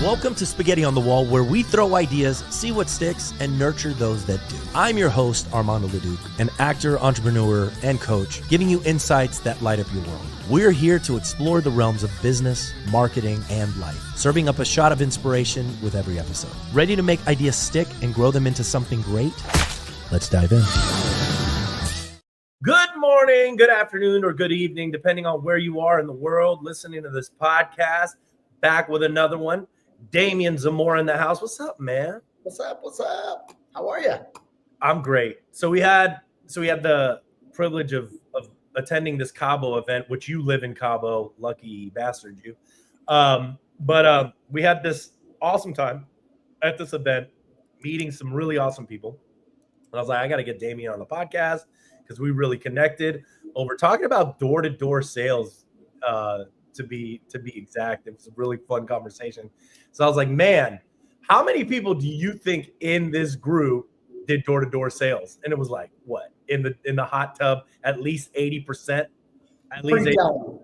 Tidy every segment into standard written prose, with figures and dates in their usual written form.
Welcome to Spaghetti on the Wall, where we throw ideas, see what sticks, and nurture those that do. I'm your host, Armando Leduc, an actor, entrepreneur, and coach, giving you insights that light up your world. We're here to explore the realms of business, marketing, and life, serving up a shot of inspiration with every episode. Ready to make ideas stick and grow them into something great? Let's dive in. Good morning, good afternoon, or good evening, depending on where you are in the world listening to this podcast. Back with another one. Damien Zamora in the house. What's up, man? What's up? How are you? I'm great. So we had the privilege of attending this Cabo event, which you live in Cabo, lucky bastard you. But we had this awesome time at this event, meeting some really awesome people. And I was like, I got to get Damien on the podcast because we really connected over talking about door-to-door sales. To be exact, it was a really fun conversation. So I was like, man, how many people do you think in this group did door-to-door sales? And it was like, what, in the hot tub, at least 80%, at least 80%.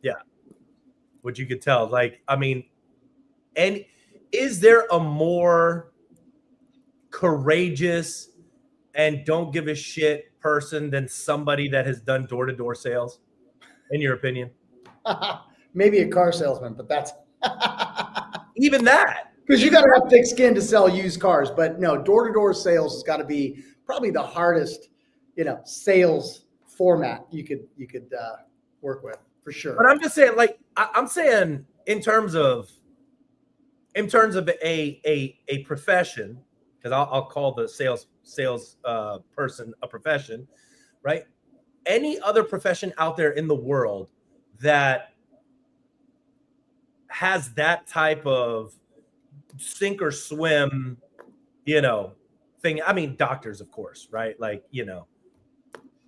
Yeah, what you could tell. Like, I mean, and is there a more courageous and don't give a shit person than somebody that has done door-to-door sales, in your opinion? Maybe a car salesman, but that's even that, because you got to have thick skin to sell used cars. But no, door-to-door sales has got to be probably the hardest, sales format you could work with for sure. But I'm just saying, like, I'm saying in terms of a profession, because I'll call the sales person a profession, right? Any other profession out there in the world that has that type of sink or swim, thing. I mean, doctors, of course, right? Like,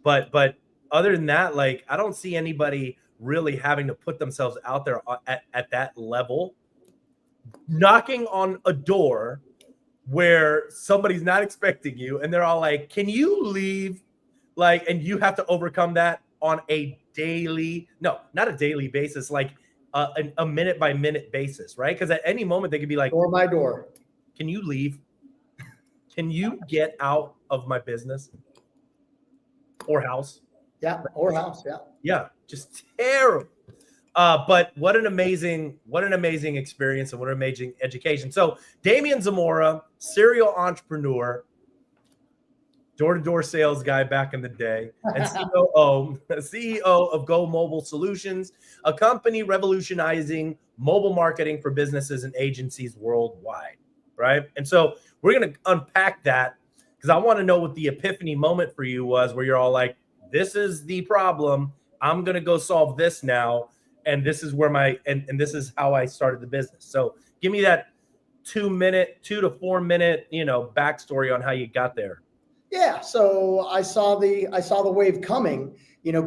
but other than that, like, I don't see anybody really having to put themselves out there at that level, knocking on a door where somebody's not expecting you and they're all like, can you leave? Like, and you have to overcome that on a daily, no, not a daily basis, like a minute by minute basis, right? Because at any moment they could be like, door by door, can you leave? Can you get out of my business or house? Yeah, or house, yeah. Yeah, just terrible. But what an amazing experience and what an amazing education. So Damien Zamora, serial entrepreneur, door-to-door sales guy back in the day, and CEO of GoMobile Solutions, a company revolutionizing mobile marketing for businesses and agencies worldwide, right? And so we're going to unpack that because I want to know what the epiphany moment for you was where you're all like, this is the problem. I'm going to go solve this now. And this is where and this is how I started the business. So give me that 2 to 4 minute, backstory on how you got there. Yeah, so I saw the wave coming,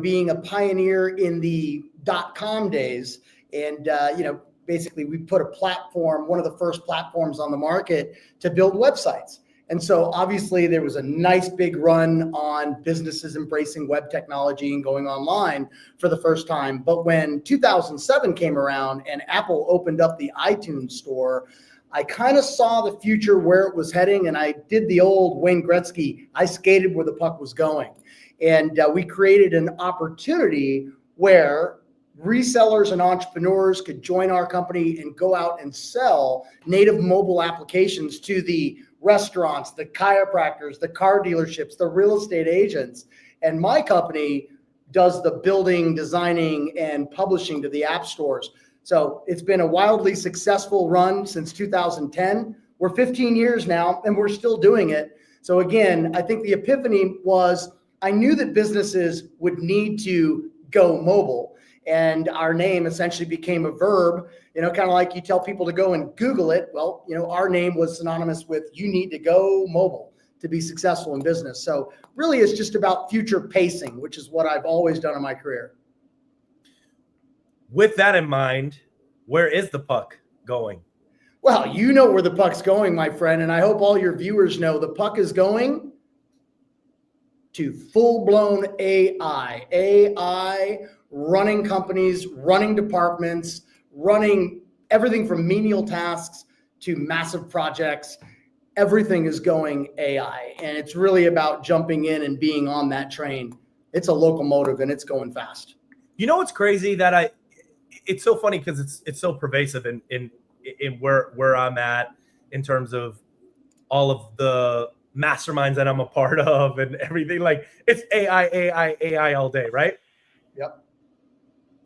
being a pioneer in the .com days, and basically we put a platform, one of the first platforms on the market to build websites. And so obviously there was a nice big run on businesses embracing web technology and going online for the first time. But when 2007 came around and Apple opened up the iTunes store, I kind of saw the future where it was heading, and I did the old Wayne Gretzky, I skated where the puck was going. And we created an opportunity where resellers and entrepreneurs could join our company and go out and sell native mobile applications to the restaurants, the chiropractors, the car dealerships, the real estate agents. And my company does the building, designing, and publishing to the app stores. So it's been a wildly successful run since 2010. We're 15 years now, and we're still doing it. So again, I think the epiphany was I knew that businesses would need to go mobile, and our name essentially became a verb, kind of like you tell people to go and Google it. Well, our name was synonymous with you need to go mobile to be successful in business. So really it's just about future pacing, which is what I've always done in my career. With that in mind, where is the puck going? Well, you know where the puck's going, my friend, and I hope all your viewers know the puck is going to full-blown AI. AI running companies, running departments, running everything from menial tasks to massive projects. Everything is going AI, and it's really about jumping in and being on that train. It's a locomotive and it's going fast. You know what's crazy that it's so funny because it's so pervasive in where I'm at in terms of all of the masterminds that I'm a part of and everything. Like it's AI all day, right? Yep.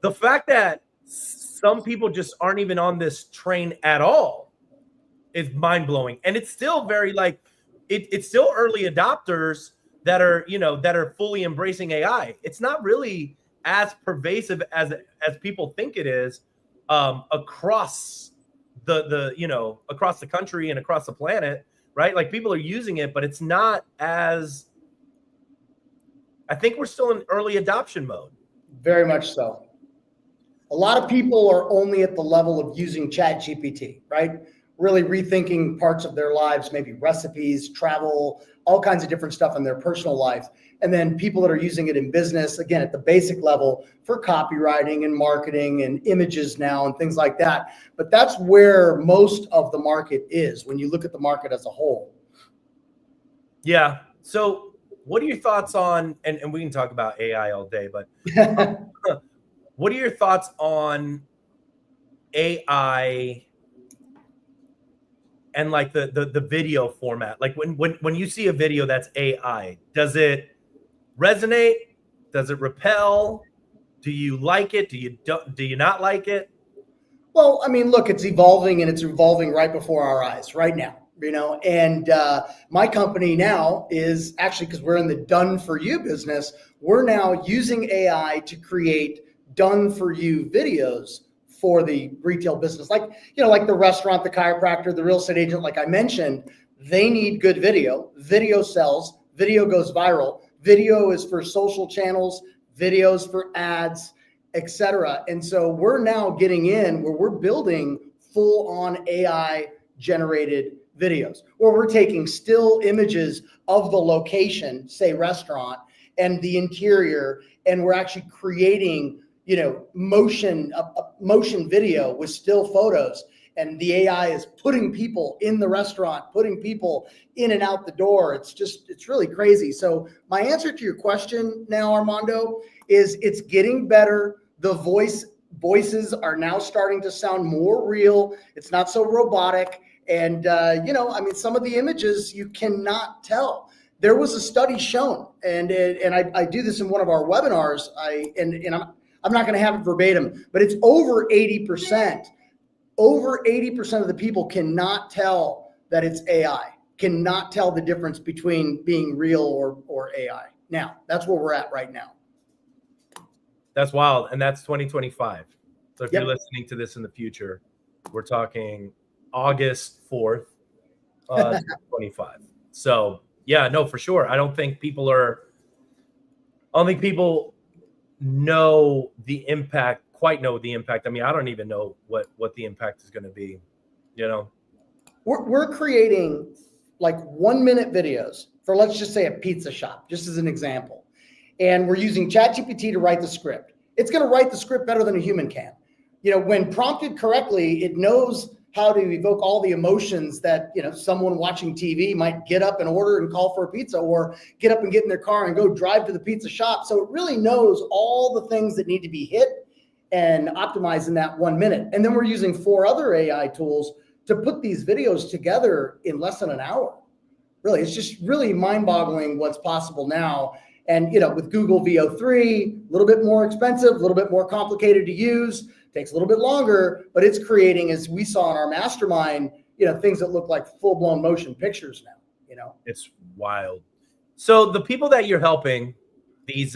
The fact that some people just aren't even on this train at all is mind blowing. And it's still very like it's still early adopters that are, that are fully embracing AI. It's not really as pervasive as people think it is across across the country and across the planet, right? Like people are using it, but it's not as, I think we're still in early adoption mode. Very much so. A lot of people are only at the level of using ChatGPT, right? Really rethinking parts of their lives, maybe recipes, travel, all kinds of different stuff in their personal life. And then people that are using it in business, again, at the basic level for copywriting and marketing and images now and things like that. But that's where most of the market is when you look at the market as a whole. Yeah. So what are your thoughts on, and we can talk about AI all day, but what are your thoughts on AI and like the video format? Like when you see a video that's AI, does it resonate? Does it repel? Do you like it? Do you not like it? Well, I mean, look, it's evolving, and it's evolving right before our eyes right now, and my company now is actually, because we're in the done for you business, we're now using AI to create done for you videos for the retail business. Like, like the restaurant, the chiropractor, the real estate agent, like I mentioned, they need good video. Video sells, video goes viral. Video is for social channels, videos for ads, etc. And so we're now getting in where we're building full on AI generated videos, where we're taking still images of the location, say restaurant, and the interior, and we're actually creating motion video with still photos, and the AI is putting people in the restaurant, putting people in and out the door. It's really crazy. So my answer to your question now, Armando, is it's getting better. The voices are now starting to sound more real. It's not so robotic. And I mean, some of the images you cannot tell. There was a study shown, and I do this in one of our webinars. I'm not going to have it verbatim, but it's over 80%. Over 80% of the people cannot tell that it's AI, cannot tell the difference between being real or AI. Now, that's where we're at right now. That's wild. And that's 2025. So if Yep. you're listening to this in the future, we're talking August 4th, 2025. So yeah, no, for sure. I don't think people know the impact, quite know the impact. I mean, I don't even know what the impact is going to be, We're creating like 1 minute videos for, let's just say, a pizza shop, just as an example. And we're using ChatGPT to write the script. It's going to write the script better than a human can. When prompted correctly, it knows how to evoke all the emotions that, someone watching TV might get up and order and call for a pizza, or get up and get in their car and go drive to the pizza shop. So it really knows all the things that need to be hit and optimized in that 1 minute. And then we're using 4 other AI tools to put these videos together in less than an hour. Really, it's just really mind-boggling what's possible now. And, with Google VO3, a little bit more expensive, a little bit more complicated to use, takes a little bit longer, but it's creating, as we saw in our mastermind, things that look like full-blown motion pictures now, It's wild. So the people that you're helping, these,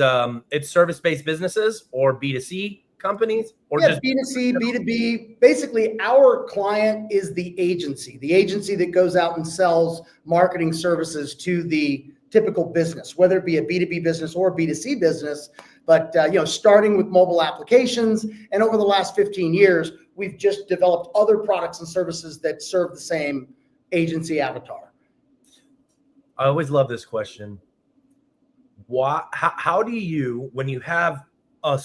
it's service-based businesses or B2C companies, or yeah, just B2C, B2B. Basically, our client is the agency that goes out and sells marketing services to the typical business, whether it be a B2B business or a B2C business. But, starting with mobile applications, and over the last 15 years, we've just developed other products and services that serve the same agency avatar. I always love this question. How do you, when you have a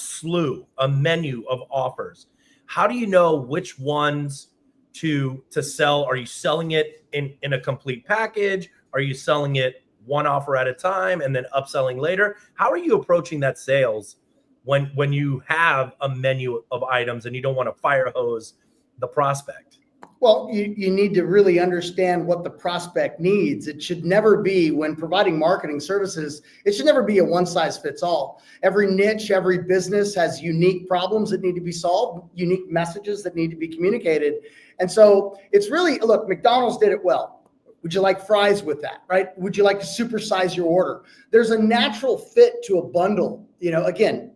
menu of offers, how do you know which ones to sell? Are you selling it in a complete package? Are you selling it one offer at a time and then upselling later? How are you approaching that sales when you have a menu of items and you don't want to fire hose the prospect? Well, you need to really understand what the prospect needs. It should never be, when providing marketing services, it should never be a one size fits all. Every niche, every business has unique problems that need to be solved, unique messages that need to be communicated. And so it's really, look, McDonald's did it well. Would you like fries with that, right? Would you like to supersize your order? There's a natural fit to a bundle. Again,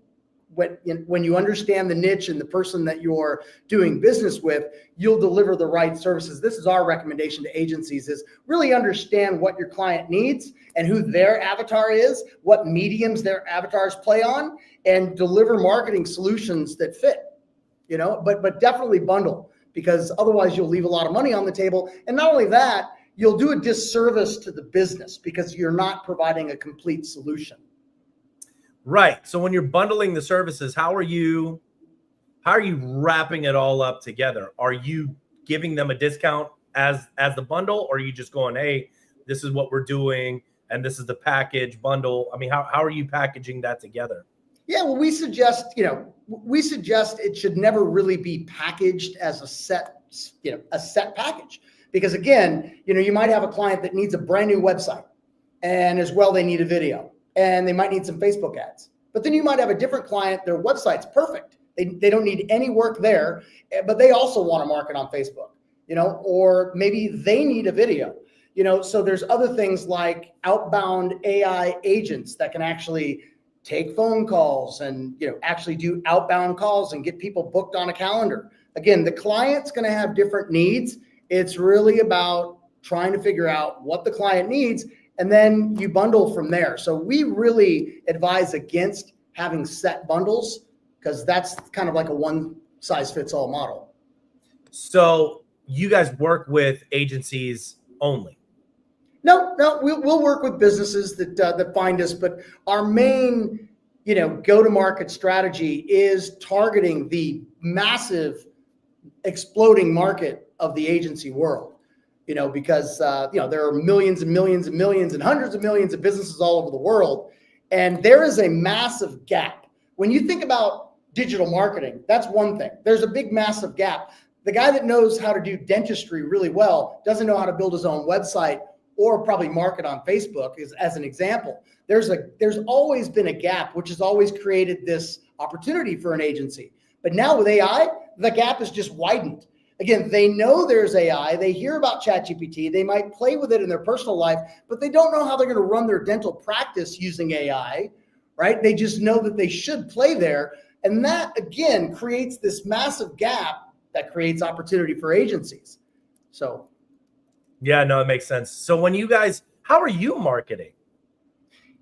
when you understand the niche and the person that you're doing business with, you'll deliver the right services. This is our recommendation to agencies: is really understand what your client needs and who their avatar is, what mediums their avatars play on, and deliver marketing solutions that fit, but definitely bundle, because otherwise you'll leave a lot of money on the table. And not only that, you'll do a disservice to the business because you're not providing a complete solution. Right. So when you're bundling the services, how are you wrapping it all up together? Are you giving them a discount as the bundle, or are you just going, hey, this is what we're doing and this is the package bundle? I mean, how are you packaging that together? Yeah, well, we suggest it should never really be packaged as a set package, because again, you might have a client that needs a brand new website, and as well they need a video, and they might need some Facebook ads. But then you might have a different client, their website's perfect. They don't need any work there, but they also want to market on Facebook, or maybe they need a video, so there's other things like outbound AI agents that can actually take phone calls and, actually do outbound calls and get people booked on a calendar. Again, the client's going to have different needs. It's really about trying to figure out what the client needs, and then you bundle from there. So we really advise against having set bundles, because that's kind of like a one size fits all model. So you guys work with agencies only? No, we'll work with businesses that find us, but our main, go-to-market strategy is targeting the massive exploding market of the agency world. Because there are millions and millions and millions and hundreds of millions of businesses all over the world. And there is a massive gap. When you think about digital marketing, that's one thing. There's a big, massive gap. The guy that knows how to do dentistry really well doesn't know how to build his own website or probably market on Facebook, as an example. There's always been a gap, which has always created this opportunity for an agency. But now with AI, the gap is just widened. Again, they know there's AI, they hear about ChatGPT, they might play with it in their personal life, but they don't know how they're going to run their dental practice using AI, right? They just know that they should play there. And that, again, creates this massive gap that creates opportunity for agencies. So. Yeah, no, it makes sense. So how are you marketing?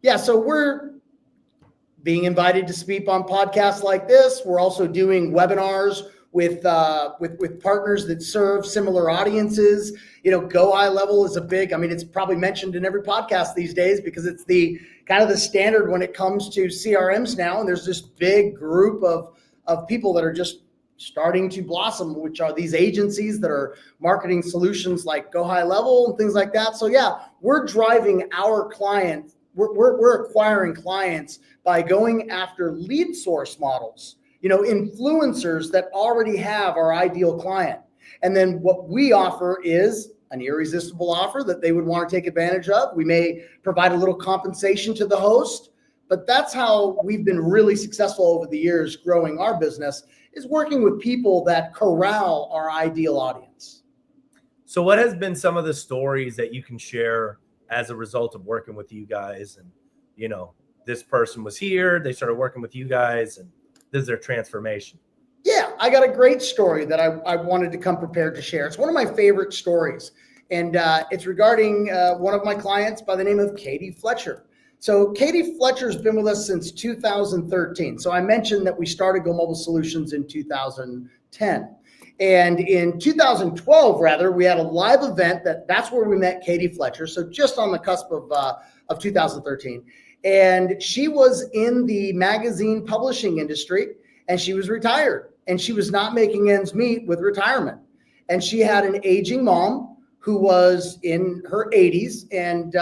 Yeah, so we're being invited to speak on podcasts like this. We're also doing webinars with partners that serve similar audiences. Go High Level is it's probably mentioned in every podcast these days, because it's the kind of the standard when it comes to CRMs now. And there's this big group of people that are just starting to blossom, which are these agencies that are marketing solutions like Go High Level and things like that. So yeah, we're driving our clients. We're acquiring clients by going after lead source models, influencers that already have our ideal client. And then what we offer is an irresistible offer that they would want to take advantage of. We may provide a little compensation to the host, but that's how we've been really successful over the years growing our business, is working with people that corral our ideal audience. So what has been some of the stories that you can share as a result of working with you guys? And, this person was here, they started working with you guys, and this is their transformation. Yeah, I got a great story that I wanted to come prepared to share. It's one of my favorite stories, and it's regarding one of my clients by the name of Katie Fletcher. So Katie Fletcher's been with us since 2013. So I mentioned that we started GoMobile Solutions in 2010. And in 2012, we had a live event that's where we met Katie Fletcher. So just on the cusp of 2013. And she was in the magazine publishing industry, and she was retired. and she was not making ends meet with retirement. And she had an aging mom who was in her 80s. And,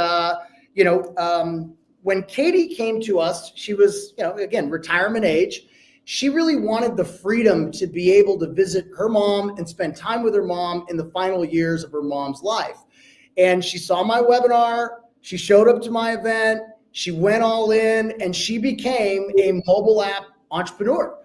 when Katie came to us, she was, again, retirement age. She really wanted the freedom to be able to visit her mom and spend time with her mom in the final years of her mom's life. And she saw my webinar. She showed up to my event. She went all in, and she became a mobile app entrepreneur.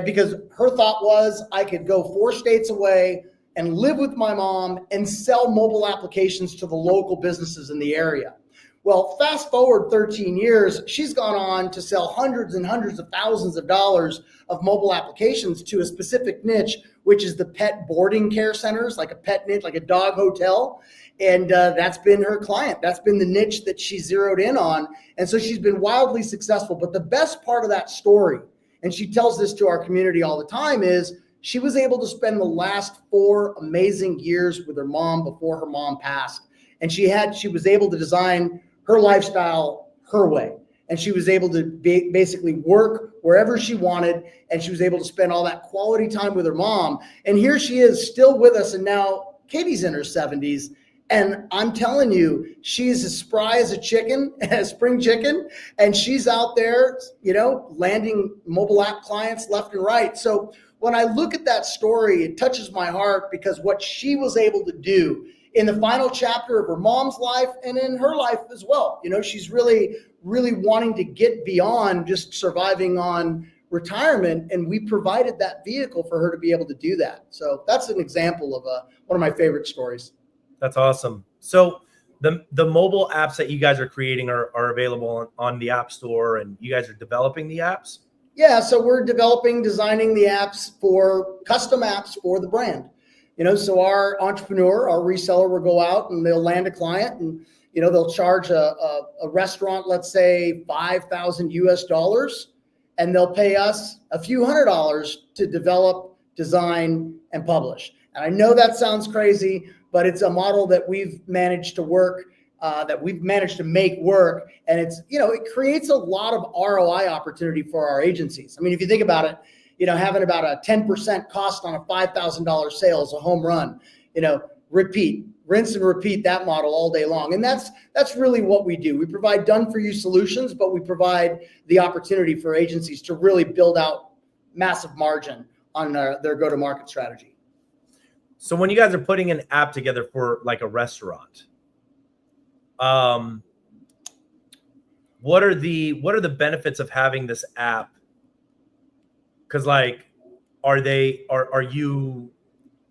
Because her thought was, I could go 4 states away and live with my mom and sell mobile applications to the local businesses in the area. Well, fast forward 13 years, she's gone on to sell hundreds and hundreds of thousands of dollars of mobile applications to a specific niche, which is the pet boarding care centers, like a pet niche, like a dog hotel. And that's been her client. That's been the niche that she zeroed in on. And so she's been wildly successful. But the best part of that story, and she tells this to our community all the time, is she was able to spend the last 4 amazing years with her mom before her mom passed. And she was able to design her lifestyle her way. And she was able to basically work wherever she wanted. And she was able to spend all that quality time with her mom. And here she is still with us. And now Katie's in her 70s. And I'm telling you, she's as spry as a chicken, a spring chicken. And she's out there, landing mobile app clients left and right. So when I look at that story, it touches my heart, because what she was able to do in the final chapter of her mom's life and in her life as well. She's really, really wanting to get beyond just surviving on retirement. And we provided that vehicle for her to be able to do that. So that's an example of one of my favorite stories. That's awesome. So the mobile apps that you guys are creating are available on the App Store, and you guys are developing the apps? Yeah, so we're designing the apps custom apps for the brand. So our entrepreneur, our reseller will go out and they'll land a client, and, they'll charge a restaurant, let's say $5,000 US, and they'll pay us a few $100s to develop, design, and publish. And I know that sounds crazy, but it's a model that we've managed to work, that we've managed to make work. And it's, it creates a lot of ROI opportunity for our agencies. I mean, if you think about it, having about a 10% cost on a $5,000 sale is a home run. Rinse and repeat that model all day long. And that's really what we do. We provide done for you solutions, but we provide the opportunity for agencies to really build out massive margin on their go-to-market strategy. So when you guys are putting an app together for like a restaurant, what are the benefits of having this app? Because are you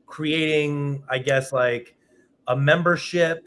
creating, I guess, like a membership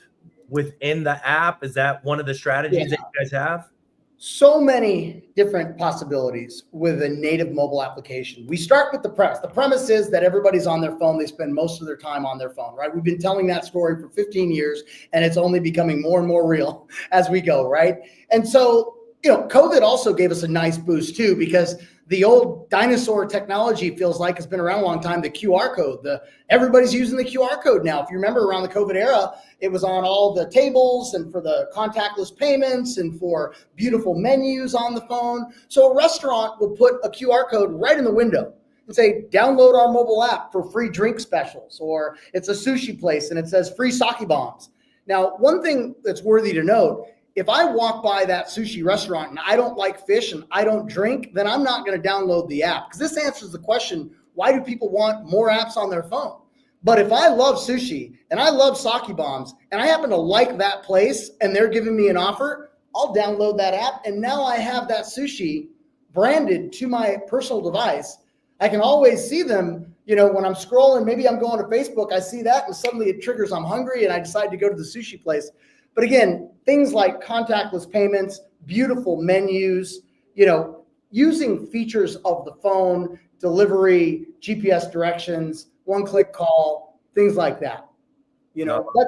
within the app? Is that one of the strategies that you guys have? So many different possibilities with a native mobile application. We start with the premise. The premise is that everybody's on their phone. They spend most of their time on their phone, right? We've been telling that story for 15 years, and it's only becoming more and more real as we go, right? And so, COVID also gave us a nice boost too, because the old dinosaur technology feels like it's been around a long time. The QR code, everybody's using the QR code now. If you remember, around the COVID era, it was on all the tables and for the contactless payments and for beautiful menus on the phone. So a restaurant will put a QR code right in the window and say, download our mobile app for free drink specials. Or it's a sushi place and it says free sake bombs. Now, one thing that's worthy to note, if I walk by that sushi restaurant and I don't like fish and I don't drink, then I'm not going to download the app, because this answers the question, why do people want more apps on their phone? But if I love sushi and I love sake bombs and I happen to like that place and they're giving me an offer, I'll download that app. And now I have that sushi branded to my personal device. I can always see them, when I'm scrolling, maybe I'm going to Facebook, I see that and suddenly it triggers I'm hungry and I decide to go to the sushi place. But again, things like contactless payments, beautiful menus, using features of the phone, delivery, GPS directions, one-click call, things like that.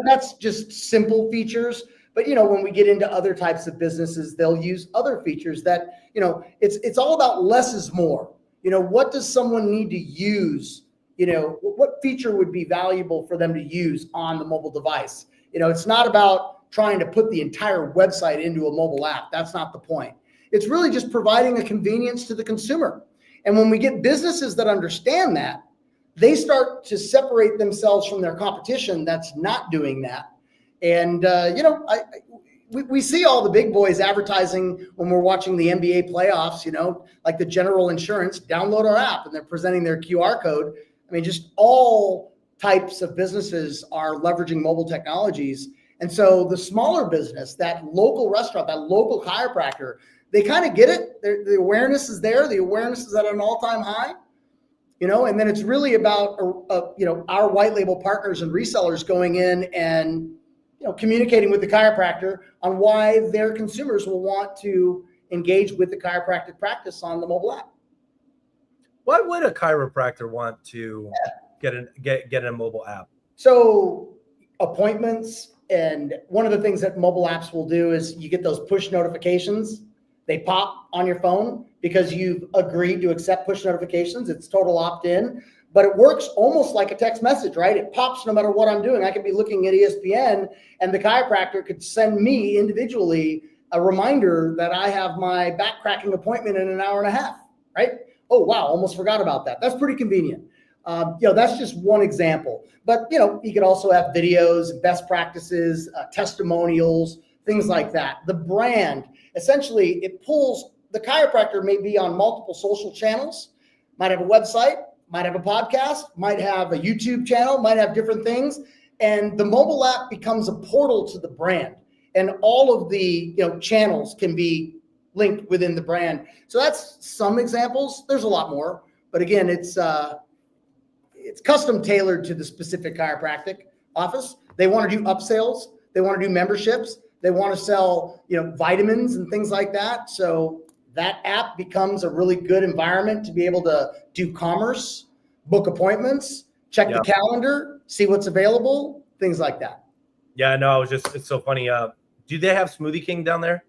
That's just simple features. But, when we get into other types of businesses, they'll use other features that, it's all about less is more. What does someone need to use? What feature would be valuable for them to use on the mobile device? It's not about trying to put the entire website into a mobile app. That's not the point. It's really just providing a convenience to the consumer. And when we get businesses that understand that, they start to separate themselves from their competition that's not doing that. And, we see all the big boys advertising when we're watching the NBA playoffs, like the General Insurance, download our app, and they're presenting their QR code. I mean, just all types of businesses are leveraging mobile technologies. And so the smaller business, that local restaurant, that local chiropractor, they kind of get it. The awareness is there. The awareness is at an all-time high, and then it's really about, our white label partners and resellers going in and, communicating with the chiropractor on why their consumers will want to engage with the chiropractic practice on the mobile app. Why would a chiropractor want to get a mobile app? So appointments, and one of the things that mobile apps will do is you get those push notifications. They pop on your phone because you've agreed to accept push notifications. It's total opt-in, but it works almost like a text message, right? It pops no matter what I'm doing. I could be looking at ESPN and the chiropractor could send me individually a reminder that I have my back cracking appointment in an hour and a half, right? Oh, wow, almost forgot about that. That's pretty convenient. That's just one example. But, you could also have videos, best practices, testimonials, things like that. The brand, essentially, it pulls, the chiropractor may be on multiple social channels, might have a website, might have a podcast, might have a YouTube channel, might have different things. And the mobile app becomes a portal to the brand. And all of the channels can be linked within the brand. So that's some examples. There's a lot more. But again, it's custom tailored to the specific chiropractic office. They want to do upsells. They want to do memberships. They want to sell, vitamins and things like that. So that app becomes a really good environment to be able to do commerce, book appointments, check the calendar, see what's available, things like that. Yeah, no, it's so funny. Do they have Smoothie King down there?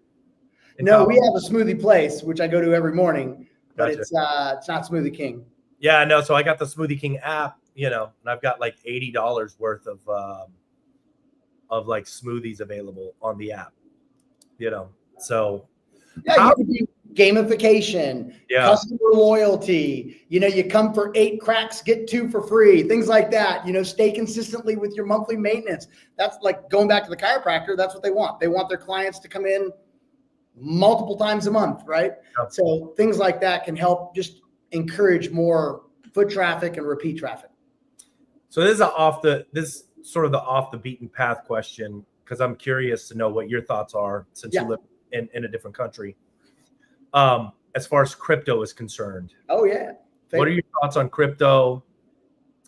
No, we have a smoothie place, which I go to every morning, but Gotcha. it's not Smoothie King. Yeah, no. So I got the Smoothie King app, and I've got like $80 worth of like smoothies available on the app, So yeah, you can do gamification, customer loyalty. You come for 8 cracks, get 2 for free, things like that. Stay consistently with your monthly maintenance. That's like going back to the chiropractor. That's what they want. They want their clients to come in multiple times a month, right? Yep. So things like that can help just encourage more foot traffic and repeat traffic. So this is sort of the off the beaten path question, because I'm curious to know what your thoughts are since you live in a different country. As far as crypto is concerned. Oh yeah. What are your thoughts on crypto,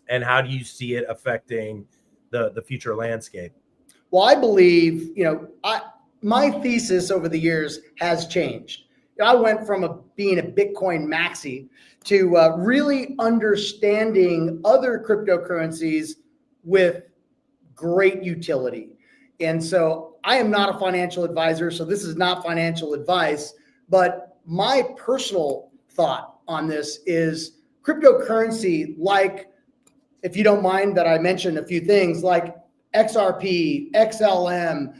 and how do you see it affecting the future landscape? Well, I believe, my thesis over the years has changed. I went from being a Bitcoin maxi to really understanding other cryptocurrencies with great utility. And so I am not a financial advisor, so this is not financial advice, but my personal thought on this is cryptocurrency, like, if you don't mind that I mention a few things like XRP, XLM,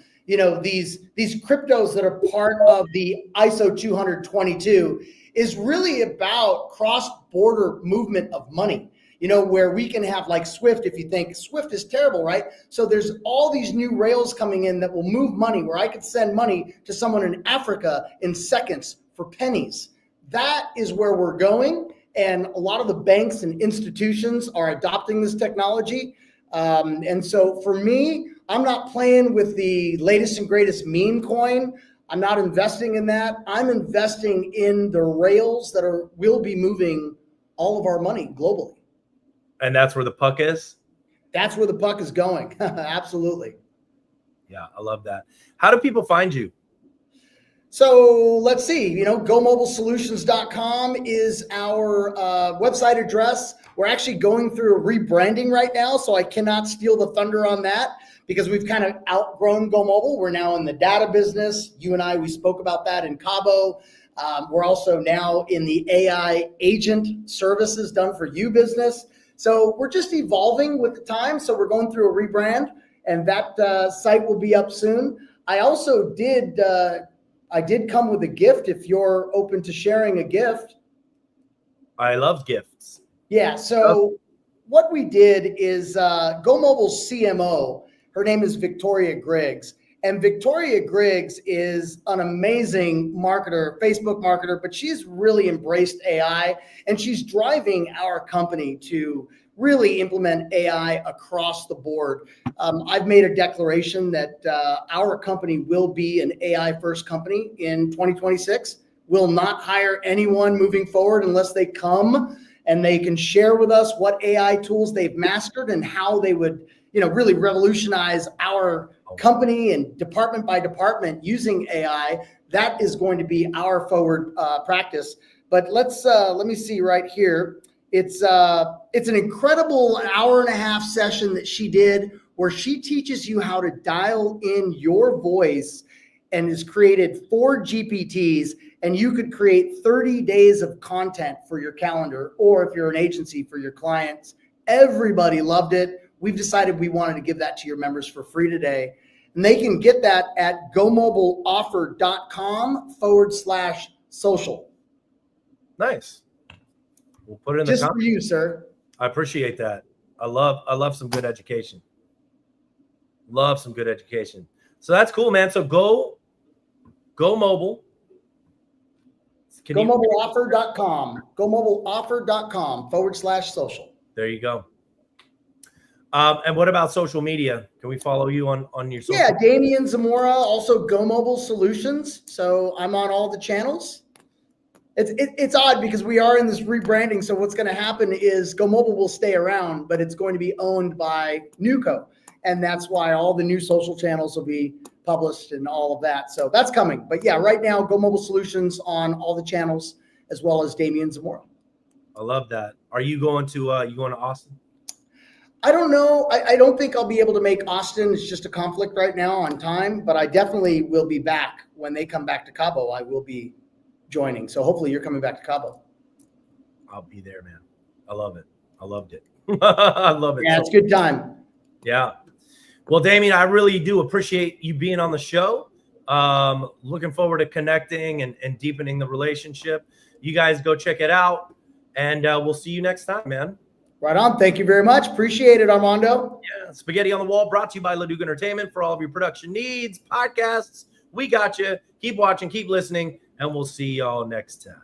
these cryptos that are part of the ISO 222 is really about cross-border movement of money, where we can have like Swift. If you think Swift is terrible, right? So there's all these new rails coming in that will move money, where I could send money to someone in Africa in seconds for pennies. That is where we're going. And a lot of the banks and institutions are adopting this technology. And so for me, I'm not playing with the latest and greatest meme coin. I'm not investing in that. I'm investing in the rails that will be moving all of our money globally. And that's where the puck is? That's where the puck is going. Absolutely. Yeah, I love that. How do people find you? So let's see, GoMobileSolutions.com is our website address. We're actually going through a rebranding right now, so I cannot steal the thunder on that because we've kind of outgrown GoMobile. We're now in the data business. You and I, we spoke about that in Cabo. We're also now in the AI agent services done for you business. So we're just evolving with the time. So we're going through a rebrand, and that site will be up soon. I also did come with a gift if you're open to sharing a gift. I love gifts. Yeah. So what we did is GoMobile's CMO, her name is Victoria Griggs. And Victoria Griggs is an amazing marketer, Facebook marketer, but she's really embraced AI and she's driving our company to really implement AI across the board. I've made a declaration that our company will be an AI first company in 2026. We'll not hire anyone moving forward unless they come and they can share with us what AI tools they've mastered and how they would, really revolutionize our company and department by department using AI. That is going to be our forward practice. But let me see right here. It's an incredible hour and a half session that she did where she teaches you how to dial in your voice and has created 4 GPTs, and you could create 30 days of content for your calendar, or if you're an agency, for your clients. Everybody loved it. We've decided we wanted to give that to your members for free today. And they can get that at gomobileoffer.com/social. Nice. We'll put it in the just comments. For you, sir. I appreciate that. I love some good education. Love some good education. So that's cool, man. So go mobile. GoMobileoffer.com. GoMobileoffer.com/social. There you go. And what about social media? Can we follow you on your social? Yeah, Damien Zamora, also GoMobile Solutions. So I'm on all the channels. It's odd because we are in this rebranding. So what's going to happen is GoMobile will stay around, but it's going to be owned by Newco. And that's why all the new social channels will be published and all of that. So that's coming. But yeah, right now, GoMobile Solutions on all the channels, as well as Damien Zamora. I love that. Are you going to Austin? I don't know. I don't think I'll be able to make Austin. It's just a conflict right now on time, but I definitely will be back. When they come back to Cabo, I will be joining. So hopefully you're coming back to Cabo. I'll be there, man. I love it. I loved it. I love it. Yeah, it's a good time. Yeah. Well, Damien, I really do appreciate you being on the show. Looking forward to connecting and deepening the relationship. You guys go check it out, and we'll see you next time, man. Right on. Thank you very much. Appreciate it, Armando. Yeah. Spaghetti on the Wall brought to you by Leduc Entertainment for all of your production needs, podcasts. We got you. Keep watching, keep listening, and we'll see y'all next time.